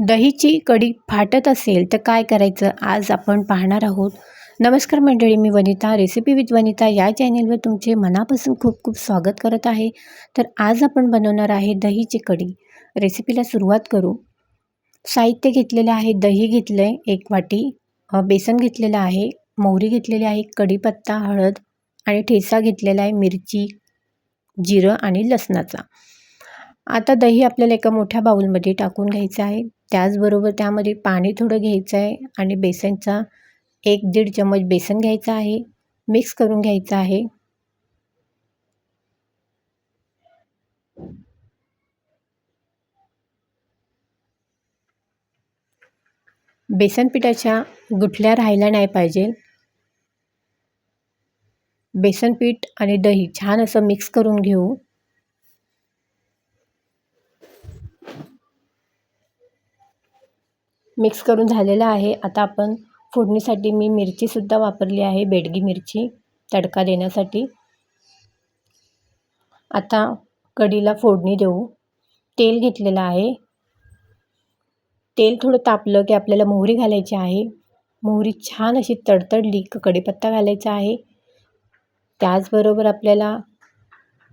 दहीची कढी फाटत असेल तर काय करायचं आज आपण पाहणार आहोत. नमस्कार मंडळी, मी वनिता, रेसिपी विथ वनिता या चॅनेलवर तुमचे मनापासून खूप खूप स्वागत करत आहे. तर आज आपण बनवणार आहे दहीची कढी. रेसिपीला सुरुवात करू. साहित्य घेतलेलं आहे, दही घेतलं आहे 1 वाटी, बेसन घेतलेलं आहे, मोहरी घेतलेली आहे, कढीपत्ता, हळद आणि ठेचा घेतलेला आहे मिरची, जिरं आणि लसणाचा. आता दही आपल्याला एका मोठ्या बाउलमध्ये टाकून घ्यायचं आहे. त्याचबरोबर त्यामध्ये पाणी थोडं घ्यायचं आहे आणि बेसनचा 1-1.5 चम्मच बेसन घ्यायचं आहे, मिक्स करून घ्यायचं आहे. बेसन पिठाच्या गुठल्या राहायला नाही पाहिजे. बेसन पीठ आणि दही छान असं मिक्स करून घेऊ. मिक्स करून झालेलं आहे. आता आपण फोडणीसाठी मी मिरचीसुद्धा वापरली आहे, बेडगी मिरची तडका देण्यासाठी. आता कढीला फोडणी देऊ. तेल घेतलेलं आहे. तेल थोडं तापलं की आपल्याला मोहरी घालायची आहे. मोहरी छान अशी तडतडली की कढीपत्ता घालायचा आहे. त्याचबरोबर आपल्याला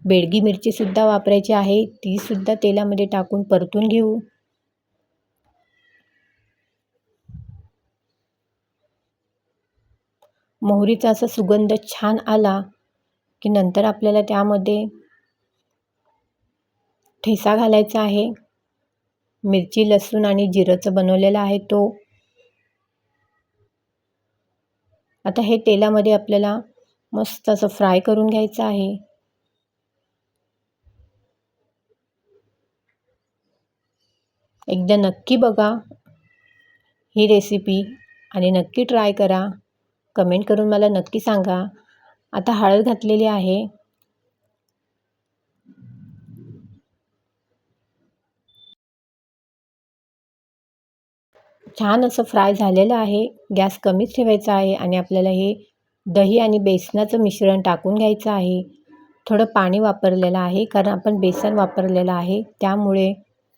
बेडगी मिरचीसुद्धा वापरायची आहे, तीसुद्धा तेलामध्ये टाकून परतून घेऊ. मोहरीचा असा सुगंध छान आला की नंतर आपल्याला त्यामध्ये ठेचा घालायचा आहे. मिरची, लसूण आणि जिरंचं बनवलेला आहे तो. आता हे तेलामध्ये आपल्याला मस्त असं फ्राय करून घ्यायचं आहे. एकदा नक्की बघा ही रेसिपी आणि नक्की ट्राय करा. कमेंट करून मला नक्की सांगा. आता हळद घातलेली आहे. छान असं फ्राय झालेलं आहे. गॅस कमीच ठेवायचा आहे आणि आपल्याला हे दही आणि बेसनाचं मिश्रण टाकून घ्यायचं आहे. थोडं पाणी वापरलेलं आहे कारण आपण बेसन वापरलेलं आहे, त्यामुळे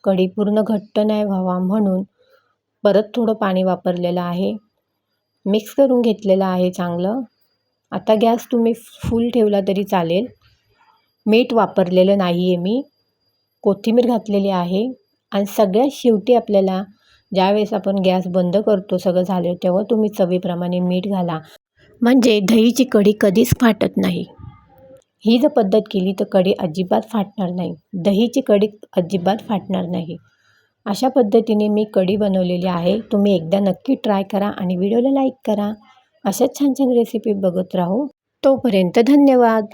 कढी पूर्ण घट्ट नाही व्हावा म्हणून परत थोडं पाणी वापरलेलं आहे. मिक्स करून घेतलेलं आहे चांगलं. आता गॅस तुम्ही फुल ठेवला तरी चालेल. मीठ वापरलेलं नाही आहे मी. कोथिंबीर घातलेली आहे आणि सगळ्यात शेवटी आपल्याला ज्यावेळेस आपण गॅस बंद करतो सगळं झालं तेव्हा तुम्ही चवीप्रमाणे मीठ घाला, म्हणजे दहीची कढी कधीच फाटत नाही. ही जर पद्धत केली तर कढी अजिबात फाटणार नाही. दहीची कढी अजिबात फाटणार नाही. अशा पद्धतीने मी कढी बनवलेली आहे. तुम्ही एकदा नक्की ट्राय करा आणि व्हिडिओला लाईक करा. अशाच छान छान रेसिपी बघत राहू. तोपर्यंत धन्यवाद.